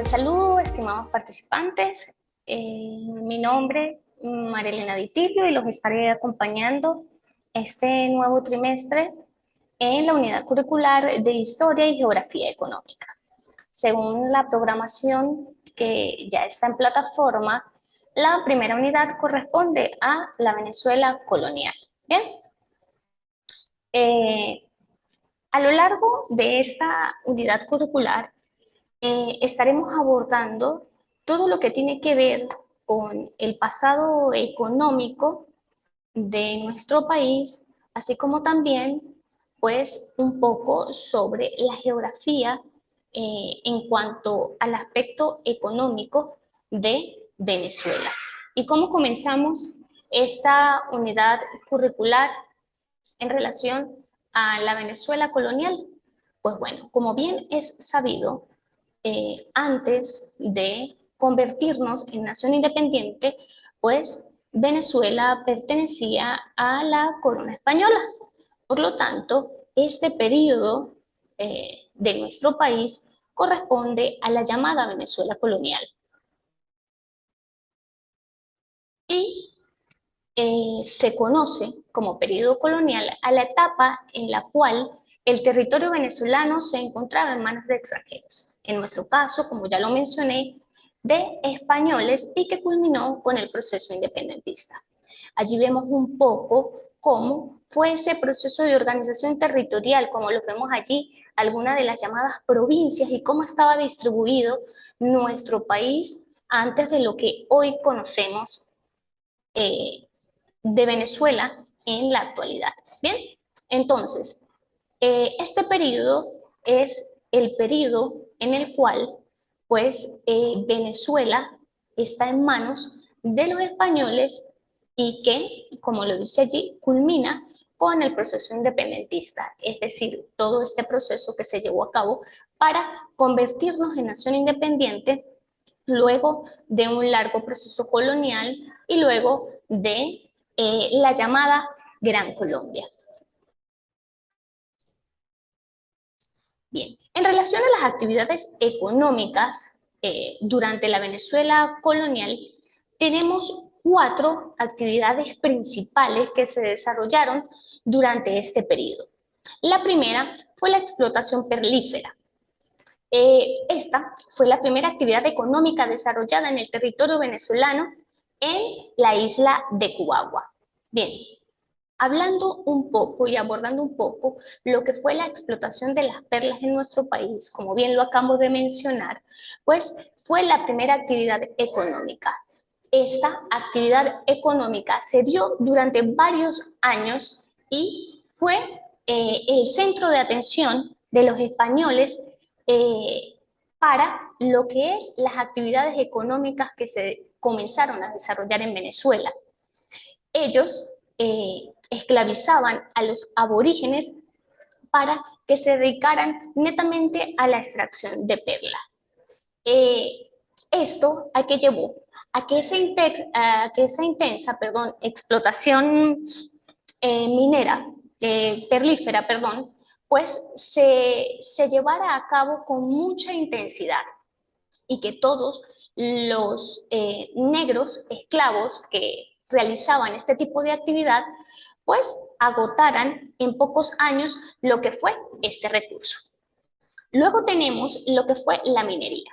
saludo, estimados participantes. Mi nombre es Marilena Ditilio y los estaré acompañando este nuevo trimestre en la unidad curricular de Historia y Geografía Económica. Según la programación que ya está en plataforma, la primera unidad corresponde a la Venezuela colonial. Bien. A lo largo de esta unidad curricular, estaremos abordando todo lo que tiene que ver con el pasado económico de nuestro país, así como también, pues, un poco sobre la geografía en cuanto al aspecto económico de Venezuela. ¿Y cómo comenzamos esta unidad curricular en relación a la Venezuela colonial? Pues bueno, como bien es sabido, antes de convertirnos en nación independiente, pues Venezuela pertenecía a la corona española. Por lo tanto, este periodo de nuestro país corresponde a la llamada Venezuela colonial. Y se conoce como periodo colonial a la etapa en la cual el territorio venezolano se encontraba en manos de extranjeros. En nuestro caso, como ya lo mencioné, de españoles, y que culminó con el proceso independentista. Allí vemos un poco cómo fue ese proceso de organización territorial, como lo vemos allí, algunas de las llamadas provincias, y cómo estaba distribuido nuestro país antes de lo que hoy conocemos de Venezuela en la actualidad. Bien, entonces, este periodo es el periodo en el cual, pues, Venezuela está en manos de los españoles y que, como lo dice allí, culmina con el proceso independentista, es decir, todo este proceso que se llevó a cabo para convertirnos en nación independiente luego de un largo proceso colonial y luego de la llamada Gran Colombia. Bien, en relación a las actividades económicas durante la Venezuela colonial, tenemos 4 actividades principales que se desarrollaron durante este periodo. La primera fue la explotación perlífera. Esta fue la primera actividad económica desarrollada en el territorio venezolano en la isla de Cubagua. Bien, hablando un poco y abordando un poco lo que fue la explotación de las perlas en nuestro país, como bien lo acabo de mencionar, pues fue la primera actividad económica. Esta actividad económica se dio durante varios años y fue el centro de atención de los españoles para lo que es las actividades económicas que se comenzaron a desarrollar en Venezuela. Ellos esclavizaban a los aborígenes para que se dedicaran netamente a la extracción de perlas. Esto a que llevó a que esa intensa explotación minera, perlífera, pues se llevara a cabo con mucha intensidad y que todos los negros esclavos que realizaban este tipo de actividad, pues agotaran en pocos años lo que fue este recurso. Luego tenemos lo que fue la minería.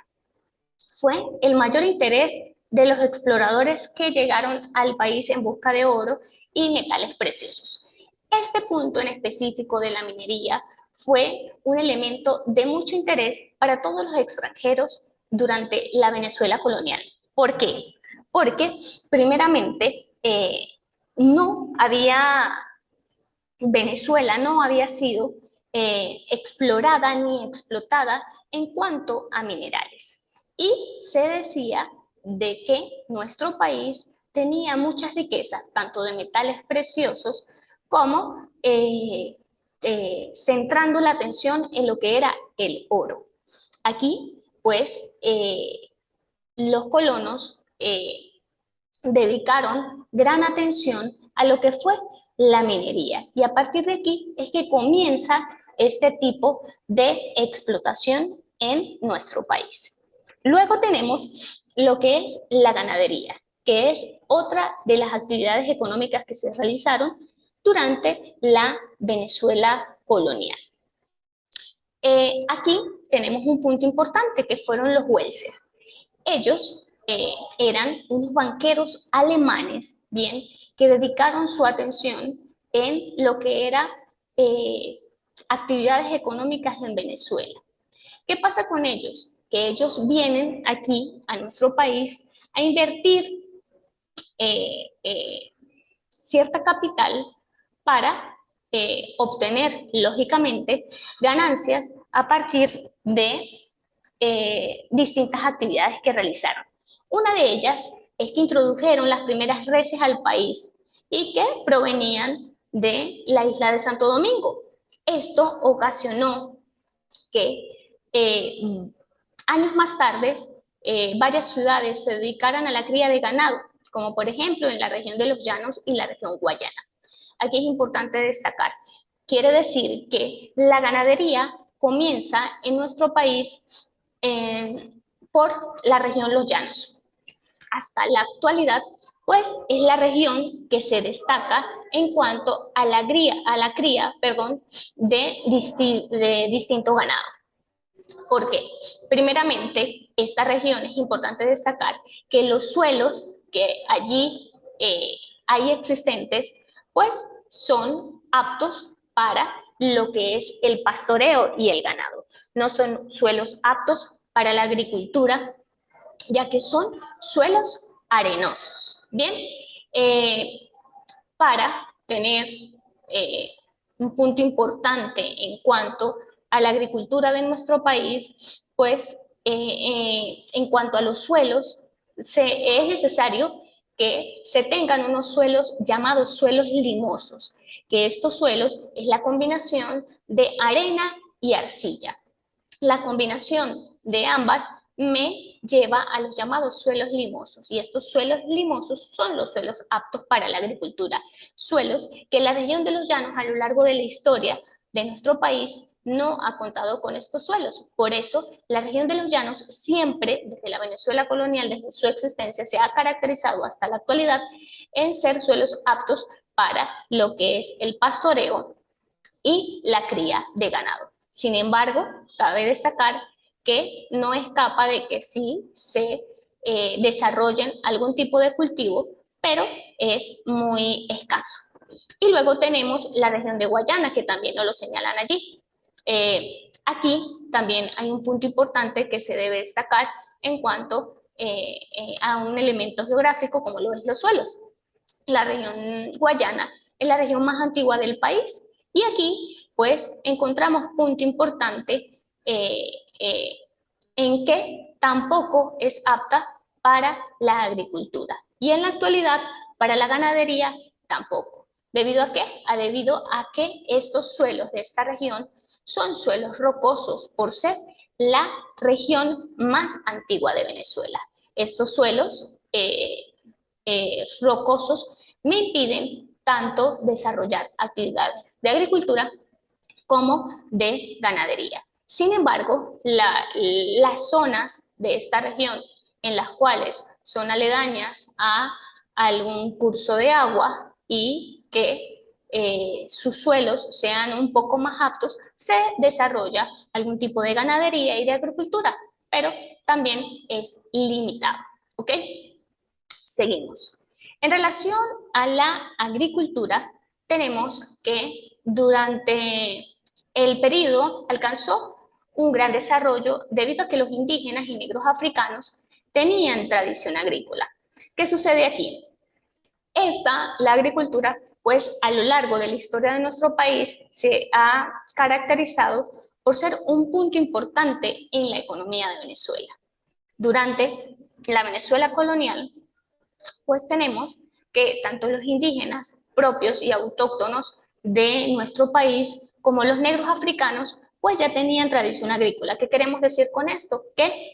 Fue el mayor interés de los exploradores que llegaron al país en busca de oro y metales preciosos. Este punto en específico de la minería fue un elemento de mucho interés para todos los extranjeros durante la Venezuela colonial. ¿Por qué? Porque primeramente Venezuela no había sido explorada ni explotada en cuanto a minerales. Y se decía de que nuestro país tenía muchas riquezas, tanto de metales preciosos como centrando la atención en lo que era el oro. Aquí, pues, los colonos dedicaron gran atención a lo que fue la minería. Y a partir de aquí es que comienza este tipo de explotación en nuestro país. Luego tenemos lo que es la ganadería, que es otra de las actividades económicas que se realizaron durante la Venezuela colonial. Aquí tenemos un punto importante que fueron los Welses. Ellos eran unos banqueros alemanes, bien, que dedicaron su atención en lo que era eh, actividades económicas en Venezuela. ¿Qué pasa con ellos? Que ellos vienen aquí a nuestro país a invertir eh, eh, cierta capital para obtener, lógicamente, ganancias a partir de distintas actividades que realizaron. Una de ellas es que introdujeron las primeras reses al país y que provenían de la isla de Santo Domingo. Esto ocasionó que años más tarde varias ciudades se dedicaran a la cría de ganado, como por ejemplo en la región de los Llanos y la región Guayana. Aquí es importante destacar, quiere decir que la ganadería comienza en nuestro país por la región Los Llanos. Hasta la actualidad, pues es la región que se destaca en cuanto a la cría, de distinto ganado. ¿Por qué? Primeramente, esta región es importante destacar que los suelos que allí hay existentes, pues son aptos para lo que es el pastoreo y el ganado. No son suelos aptos para la agricultura, ya que son suelos arenosos. Bien, para tener un punto importante en cuanto a la agricultura de nuestro país, pues en cuanto a los suelos, es necesario que se tengan unos suelos llamados suelos limosos, que estos suelos es la combinación de arena y arcilla. La combinación de ambas me lleva a los llamados suelos limosos, y estos suelos limosos son los suelos aptos para la agricultura, suelos que la región de los llanos a lo largo de la historia de nuestro país no ha contado con estos suelos. Por eso, la región de los llanos siempre, desde la Venezuela colonial, desde su existencia, se ha caracterizado hasta la actualidad en ser suelos aptos para lo que es el pastoreo y la cría de ganado. Sin embargo, cabe destacar que no escapa de que sí se desarrollen algún tipo de cultivo, pero es muy escaso. Y luego tenemos la región de Guayana, que también nos lo señalan allí. Aquí también hay un punto importante que se debe destacar en cuanto a un elemento geográfico como lo es los suelos. La región Guayana es la región más antigua del país y aquí pues encontramos punto importante eh, en que tampoco es apta para la agricultura y en la actualidad para la ganadería tampoco. ¿Debido a qué? Debido a que estos suelos de esta región son suelos rocosos por ser la región más antigua de Venezuela. Estos suelos rocosos me impiden tanto desarrollar actividades de agricultura como de ganadería. Sin embargo, las zonas de esta región en las cuales son aledañas a algún curso de agua y que sus suelos sean un poco más aptos, se desarrolla algún tipo de ganadería y de agricultura, pero también es limitado. ¿Ok? Seguimos. En relación a la agricultura, tenemos que durante el periodo alcanzó un gran desarrollo debido a que los indígenas y negros africanos tenían tradición agrícola. ¿Qué sucede aquí? La agricultura, pues a lo largo de la historia de nuestro país se ha caracterizado por ser un punto importante en la economía de Venezuela. Durante la Venezuela colonial, pues tenemos que tanto los indígenas propios y autóctonos de nuestro país como los negros africanos, pues ya tenían tradición agrícola. ¿Qué queremos decir con esto? Que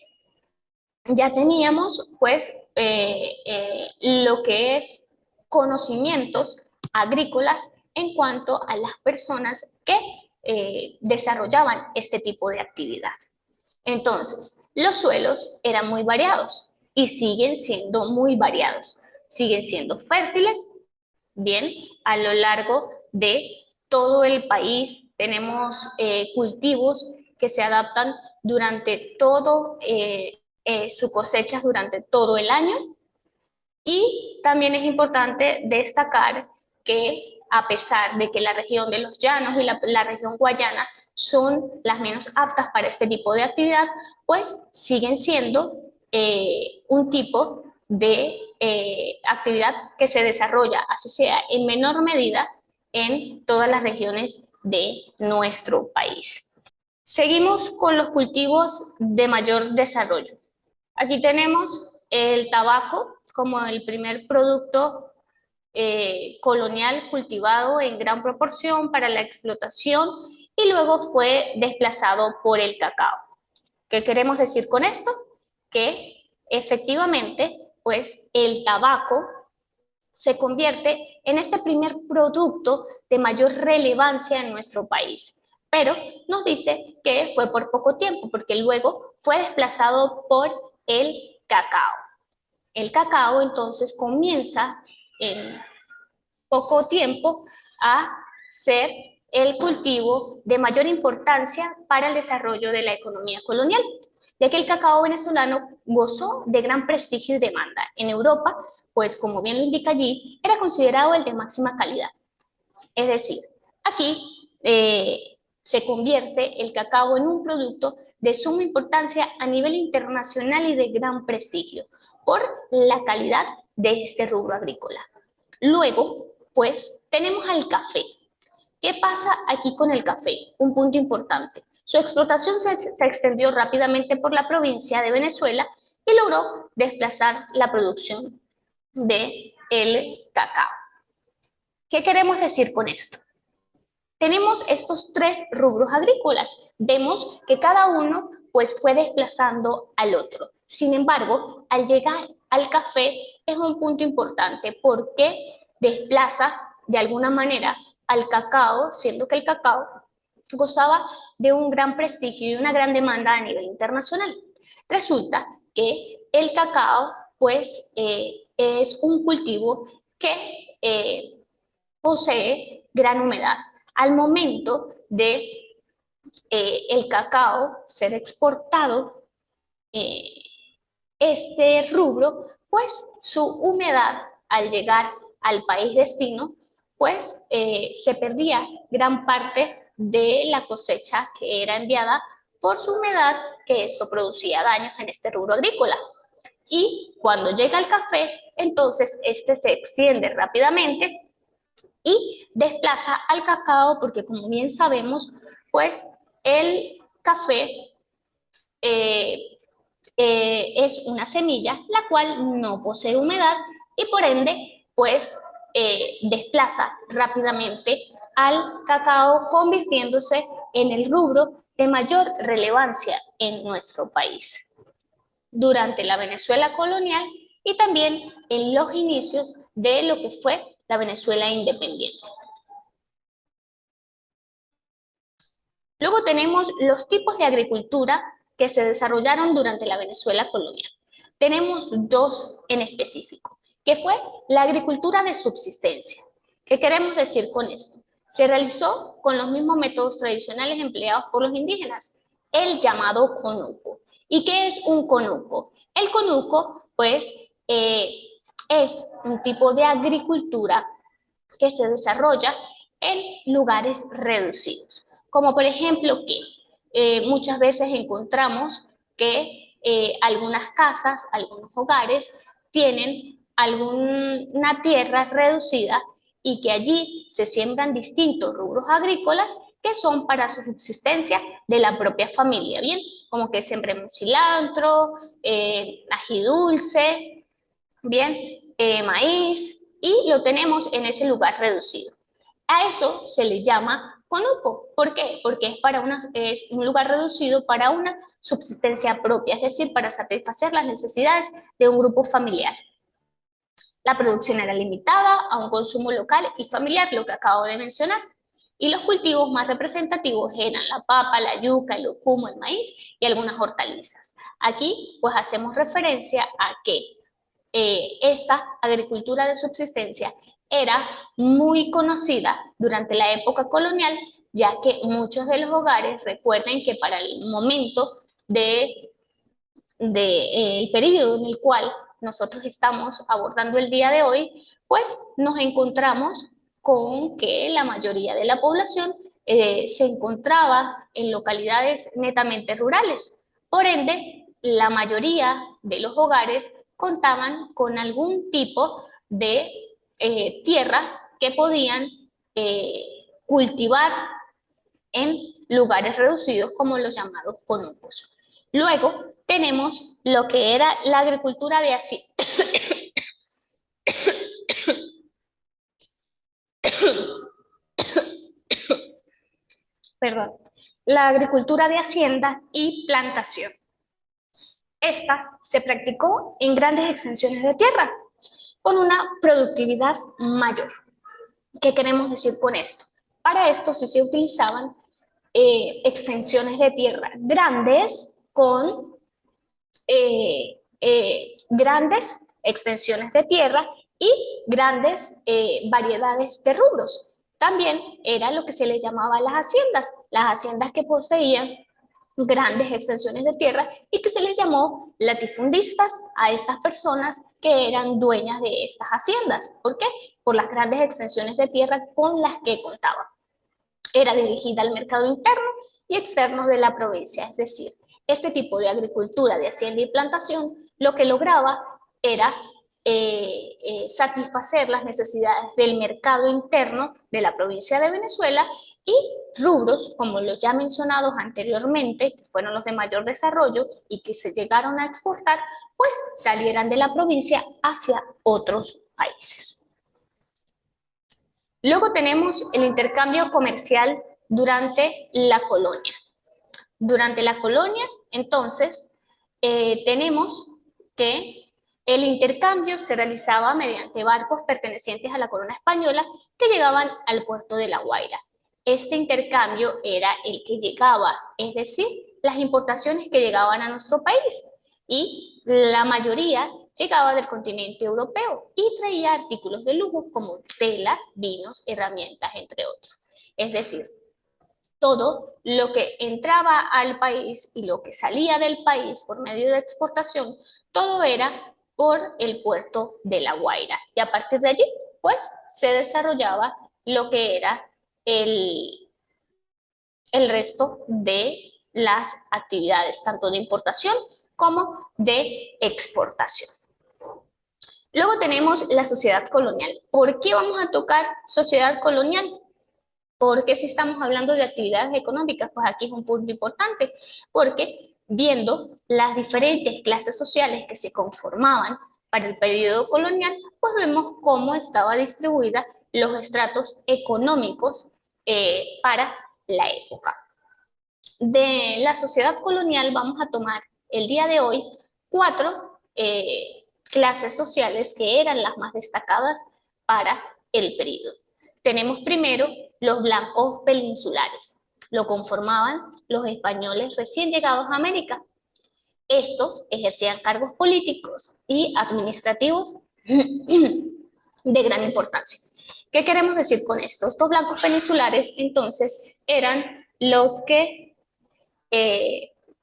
ya teníamos pues lo que es conocimientos agrícolas en cuanto a las personas que desarrollaban este tipo de actividad. Entonces, los suelos eran muy variados y siguen siendo muy variados. Siguen siendo fértiles, bien, a lo largo de todo el país tenemos cultivos que se adaptan durante todo su cosecha durante todo el año. Y también es importante destacar que a pesar de que la región de los llanos y la región guayana son las menos aptas para este tipo de actividad, pues siguen siendo un tipo de actividad que se desarrolla, así sea en menor medida, en todas las regiones de nuestro país. Seguimos con los cultivos de mayor desarrollo. Aquí tenemos el tabaco como el primer producto colonial cultivado en gran proporción para la explotación y luego fue desplazado por el cacao. ¿Qué queremos decir con esto? Que efectivamente, pues el tabaco se convierte en este primer producto de mayor relevancia en nuestro país. Pero nos dice que fue por poco tiempo, porque luego fue desplazado por el cacao. El cacao entonces comienza en poco tiempo a ser el cultivo de mayor importancia para el desarrollo de la economía colonial, ya que el cacao venezolano gozó de gran prestigio y demanda. En Europa, pues como bien lo indica allí, era considerado el de máxima calidad. Es decir, aquí se convierte el cacao en un producto de suma importancia a nivel internacional y de gran prestigio por la calidad de este rubro agrícola. Luego, pues tenemos al café. ¿Qué pasa aquí con el café? Un punto importante. Su explotación se extendió rápidamente por la provincia de Venezuela y logró desplazar la producción del cacao. ¿Qué queremos decir con esto? Tenemos estos tres rubros agrícolas. Vemos que cada uno pues fue desplazando al otro. Sin embargo, al llegar al café es un punto importante porque desplaza de alguna manera al cacao, siendo que el cacao gozaba de un gran prestigio y una gran demanda a nivel internacional. Resulta que el cacao pues es un cultivo que posee gran humedad. Al momento de el cacao ser exportado, eh, este rubro, pues su humedad al llegar al país destino, pues se perdía gran parte de la cosecha que era enviada por su humedad, que esto producía daños en este rubro agrícola. Y cuando llega el café, entonces este se extiende rápidamente y desplaza al cacao porque como bien sabemos, pues el café eh, es una semilla la cual no posee humedad y por ende pues desplaza rápidamente al cacao convirtiéndose en el rubro de mayor relevancia en nuestro país durante la Venezuela colonial y también en los inicios de lo que fue la Venezuela independiente. Luego tenemos los tipos de agricultura que se desarrollaron durante la Venezuela colonial. Tenemos dos en específico, que fue la agricultura de subsistencia. ¿Qué queremos decir con esto? Se realizó con los mismos métodos tradicionales empleados por los indígenas, el llamado conuco. ¿Y qué es un conuco? El conuco, pues, es un tipo de agricultura que se desarrolla en lugares reducidos. Como por ejemplo que muchas veces encontramos que algunas casas, algunos hogares tienen alguna tierra reducida y que allí se siembran distintos rubros agrícolas que son para su subsistencia de la propia familia, ¿bien? Como que sembremos cilantro, ají dulce, bien, maíz, y lo tenemos en ese lugar reducido. A eso se le llama conuco. ¿Por qué? Porque es un lugar reducido para una subsistencia propia, es decir, para satisfacer las necesidades de un grupo familiar. La producción era limitada a un consumo local y familiar, lo que acabo de mencionar. Y los cultivos más representativos eran la papa, la yuca, el lúcuma, el maíz y algunas hortalizas. Aquí pues hacemos referencia a que esta agricultura de subsistencia era muy conocida durante la época colonial, ya que muchos de los hogares, recuerden que para el momento el periodo en el cual nosotros estamos abordando el día de hoy, pues nos encontramos con que la mayoría de la población se encontraba en localidades netamente rurales. Por ende, la mayoría de los hogares contaban con algún tipo de tierra que podían cultivar en lugares reducidos como los llamados conurbos. Luego tenemos lo que era la agricultura de hacienda. Perdón, la agricultura de hacienda y plantación. Esta se practicó en grandes extensiones de tierra, con una productividad mayor. ¿Qué queremos decir con esto? Para esto sí se utilizaban extensiones de tierra grandes con grandes extensiones de tierra y grandes variedades de rubros. También era lo que se les llamaba las haciendas que poseían grandes extensiones de tierra y que se les llamó latifundistas a estas personas que eran dueñas de estas haciendas. ¿Por qué? Por las grandes extensiones de tierra con las que contaban. Era dirigida al mercado interno y externo de la provincia, es decir, este tipo de agricultura de hacienda y plantación lo que lograba era satisfacer las necesidades del mercado interno de la provincia de Venezuela y rubros, como los ya mencionados anteriormente, que fueron los de mayor desarrollo y que se llegaron a exportar, pues salieran de la provincia hacia otros países. Luego tenemos el intercambio comercial durante la colonia. Durante la colonia, entonces, tenemos que el intercambio se realizaba mediante barcos pertenecientes a la corona española que llegaban al puerto de La Guaira. Este intercambio era el que llegaba, es decir, las importaciones que llegaban a nuestro país, y la mayoría llegaba del continente europeo y traía artículos de lujo como telas, vinos, herramientas, entre otros. Es decir, todo lo que entraba al país y lo que salía del país por medio de exportación, todo era por el puerto de La Guaira. Y a partir de allí, pues, se desarrollaba lo que era el resto de las actividades, tanto de importación como de exportación. Luego tenemos la sociedad colonial. ¿Por qué vamos a tocar sociedad colonial? Porque si estamos hablando de actividades económicas, pues aquí es un punto importante, porque viendo las diferentes clases sociales que se conformaban para el periodo colonial, pues vemos cómo estaba distribuida los estratos económicos para la época. De la sociedad colonial vamos a tomar el día de hoy 4 clases sociales que eran las más destacadas para el periodo. Tenemos primero los blancos peninsulares. Lo conformaban los españoles recién llegados a América. Estos ejercían cargos políticos y administrativos de gran importancia. ¿Qué queremos decir con esto? Estos blancos peninsulares, entonces, eran los que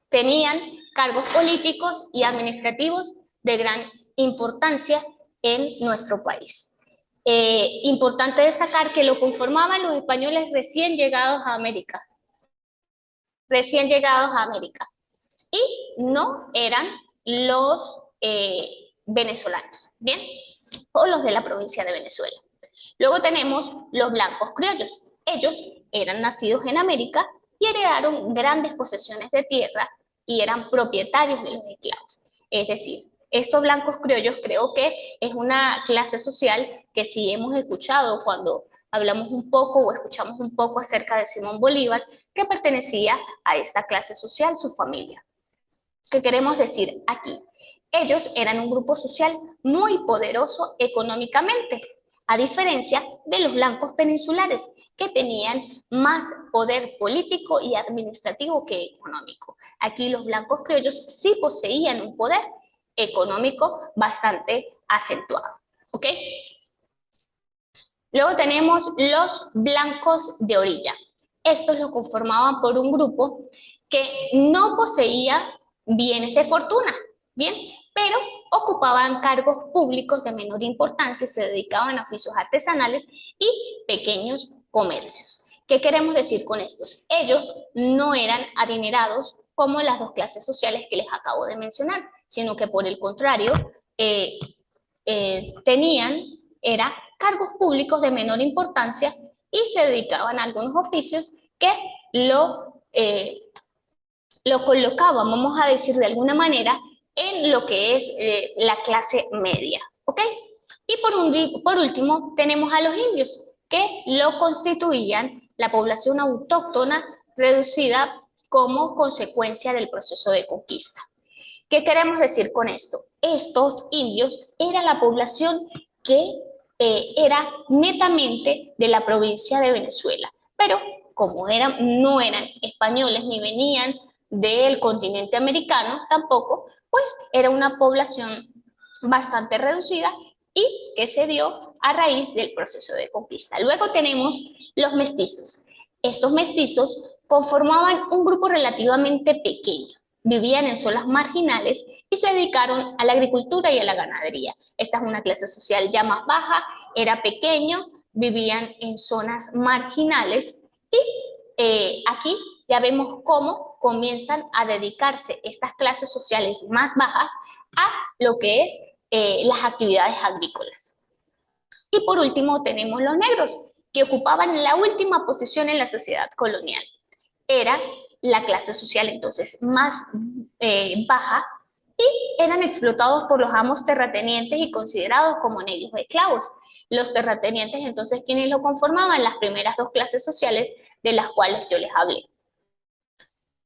tenían cargos políticos y administrativos de gran importancia en nuestro país. Importante destacar que lo conformaban los españoles recién llegados a América. Recién llegados a América. Y no eran los venezolanos, ¿bien? O los de la provincia de Venezuela. Luego tenemos los blancos criollos. Ellos eran nacidos en América y heredaron grandes posesiones de tierra y eran propietarios de los esclavos. Es decir, estos blancos criollos creo que es una clase social que sí hemos escuchado cuando hablamos un poco o escuchamos un poco acerca de Simón Bolívar, que pertenecía a esta clase social, su familia. ¿Qué queremos decir aquí? Ellos eran un grupo social muy poderoso económicamente. a diferencia de los blancos peninsulares, que tenían más poder político y administrativo que económico. Aquí los blancos criollos sí poseían un poder económico bastante acentuado, ¿ok? Luego tenemos los blancos de orilla. Estos lo conformaban por un grupo que no poseía bienes de fortuna, ¿bien? Pero ocupaban cargos públicos de menor importancia, se dedicaban a oficios artesanales y pequeños comercios. ¿Qué queremos decir con estos? Ellos no eran adinerados como las dos clases sociales que les acabo de mencionar, sino que por el contrario, tenían cargos públicos de menor importancia y se dedicaban a algunos oficios que lo colocaban, vamos a decir de alguna manera, en lo que es la clase media, ¿ok? Y por último tenemos a los indios, que lo constituían la población autóctona reducida como consecuencia del proceso de conquista. ¿Qué queremos decir con esto? Estos indios era la población que era netamente de la provincia de Venezuela, pero como no eran españoles ni venían del continente americano tampoco, pues era una población bastante reducida y que se dio a raíz del proceso de conquista. Luego tenemos los mestizos. Estos mestizos conformaban un grupo relativamente pequeño, vivían en zonas marginales y se dedicaron a la agricultura y a la ganadería. Esta es una clase social ya más baja, era pequeño, vivían en zonas marginales y aquí ya vemos cómo comienzan a dedicarse estas clases sociales más bajas a lo que es las actividades agrícolas. Y por último tenemos los negros, que ocupaban la última posición en la sociedad colonial. Era la clase social entonces más baja y eran explotados por los amos terratenientes y considerados como negros esclavos. Los terratenientes entonces, ¿quiénes lo conformaban? Las primeras dos clases sociales de las cuales yo les hablé.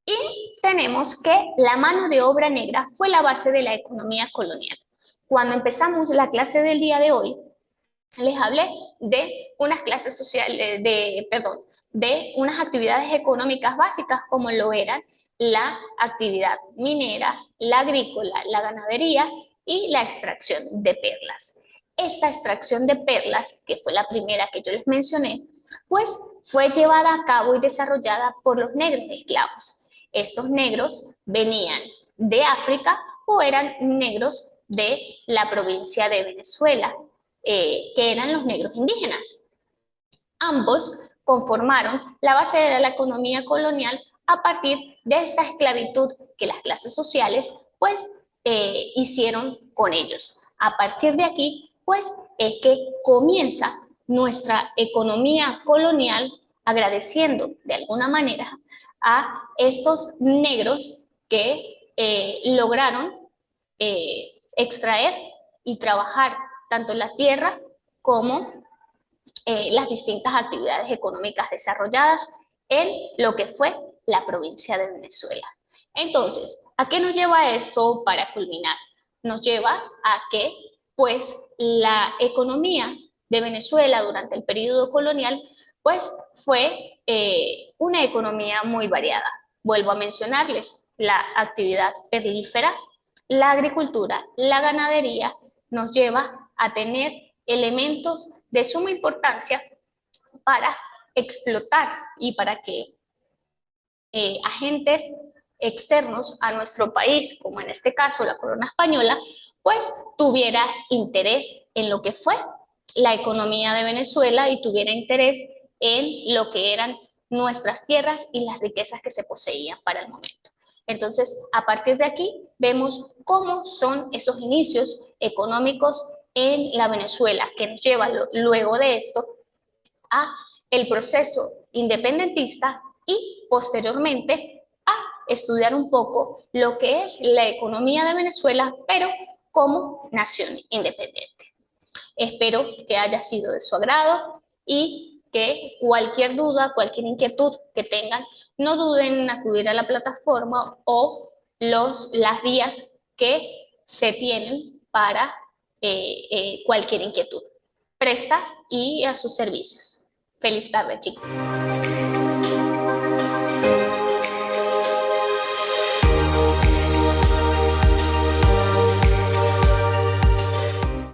Y tenemos que la mano de obra negra fue la base de la economía colonial. Cuando empezamos la clase del día de hoy, les hablé de unas clases sociales, de unas actividades económicas básicas como lo eran la actividad minera, la agrícola, la ganadería y la extracción de perlas. Esta extracción de perlas, que fue la primera que yo les mencioné, pues fue llevada a cabo y desarrollada por los negros esclavos. Estos negros venían de África o eran negros de la provincia de Venezuela, que eran los negros indígenas. Ambos conformaron la base de la economía colonial a partir de esta esclavitud que las clases sociales pues hicieron con ellos. A partir de aquí pues es que comienza nuestra economía colonial agradeciendo de alguna manera a estos negros que lograron extraer y trabajar tanto la tierra como las distintas actividades económicas desarrolladas en lo que fue la provincia de Venezuela. Entonces, ¿a qué nos lleva esto para culminar? Nos lleva a que, pues, la economía de Venezuela durante el periodo colonial, pues, fue una economía muy variada. Vuelvo a mencionarles la actividad perlífera, la agricultura, la ganadería, nos lleva a tener elementos de suma importancia para explotar y para que agentes externos a nuestro país, como en este caso la corona española, pues tuviera interés en lo que fue la economía de Venezuela y tuviera interés en lo que eran nuestras tierras y las riquezas que se poseían para el momento. Entonces, a partir de aquí, vemos cómo son esos inicios económicos en la Venezuela, que nos lleva luego de esto a el proceso independentista y posteriormente a estudiar un poco lo que es la economía de Venezuela, pero como nación independiente. Espero que haya sido de su agrado y que cualquier duda, cualquier inquietud que tengan, no duden en acudir a la plataforma o las vías que se tienen para cualquier inquietud. Presta y a sus servicios. Feliz tarde, chicos.